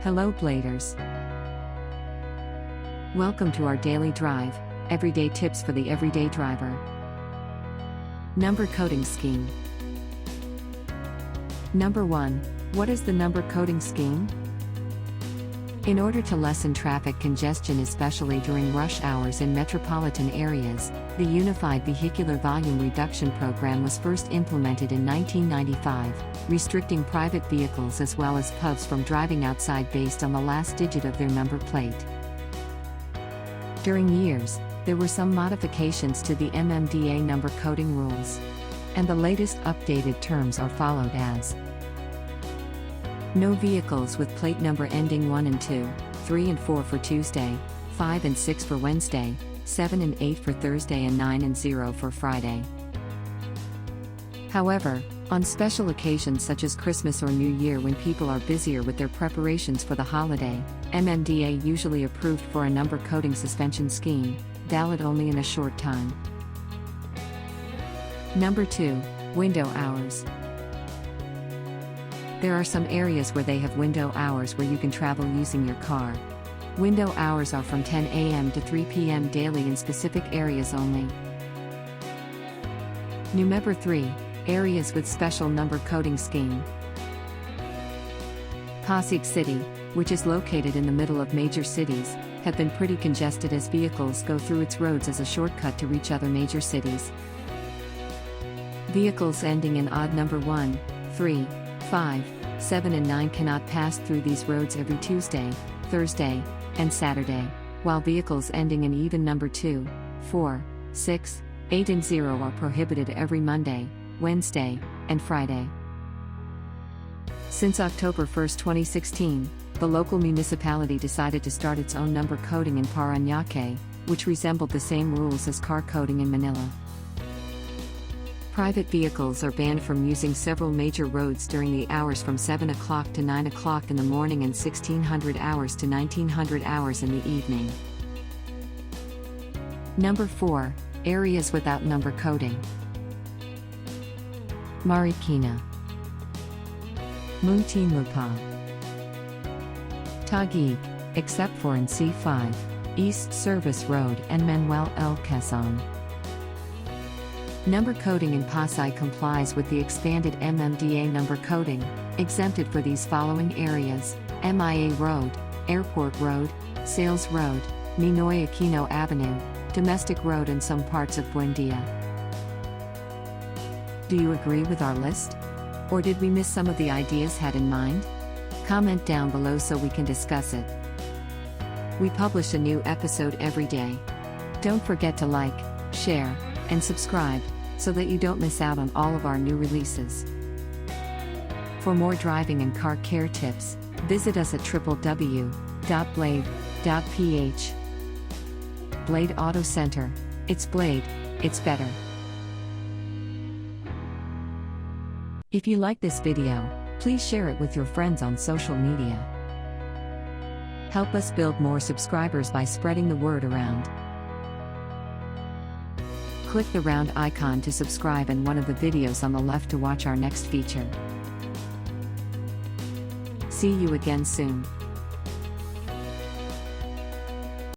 Hello Bladers. Welcome to our daily drive, everyday tips for the everyday driver. Number coding scheme. Number 1. What is the number coding scheme? In order to lessen traffic congestion, especially during rush hours in metropolitan areas, the Unified Vehicular Volume Reduction Program was first implemented in 1995, restricting private vehicles as well as pubs from driving outside based on the last digit of their number plate. During years, there were some modifications to the MMDA number coding rules. And the latest updated terms are followed as: no vehicles with plate number ending 1 and 2, 3 and 4 for Tuesday, 5 and 6 for Wednesday, 7 and 8 for Thursday, and 9 and 0 for Friday. However, on special occasions such as Christmas or New Year, when people are busier with their preparations for the holiday, MMDA usually approved for a number coding suspension scheme, valid only in a short time. Number 2. Window hours. There are some areas where they have window hours where you can travel using your car. Window hours are from 10 a.m. to 3 p.m. daily in specific areas only. Number 3. Areas with special number coding scheme. Pasig City, which is located in the middle of major cities, have been pretty congested as vehicles go through its roads as a shortcut to reach other major cities. Vehicles ending in odd number 1, 3, 5, 7 and 9 cannot pass through these roads every Tuesday, Thursday, and Saturday, while vehicles ending in even number 2, 4, 6, 8 and 0 are prohibited every Monday, Wednesday, and Friday. Since October 1, 2016, the local municipality decided to start its own number coding in Parañaque, which resembled the same rules as car coding in Manila. Private vehicles are banned from using several major roads during the hours from 7 o'clock to 9 o'clock in the morning and 1600 hours to 1900 hours in the evening. Number 4. Areas without number coding. Marikina, Muntinlupa, Taguig, except for in C5, East Service Road and Manuel L. Quezon. Number coding in Pasay complies with the expanded MMDA number coding, exempted for these following areas: MIA Road, Airport Road, Sales Road, Ninoy Aquino Avenue, Domestic Road and some parts of Buendia. Do you agree with our list? Or did we miss some of the ideas had in mind? Comment down below so we can discuss it. We publish a new episode every day. Don't forget to like, share, and subscribe, so that you don't miss out on all of our new releases. For more driving and car care tips, visit us at www.blade.ph. Blade Auto Center. It's Blade, it's better. If you like this video, please share it with your friends on social media. Help us build more subscribers by spreading the word around. Click the round icon to subscribe and one of the videos on the left to watch our next feature. See you again soon.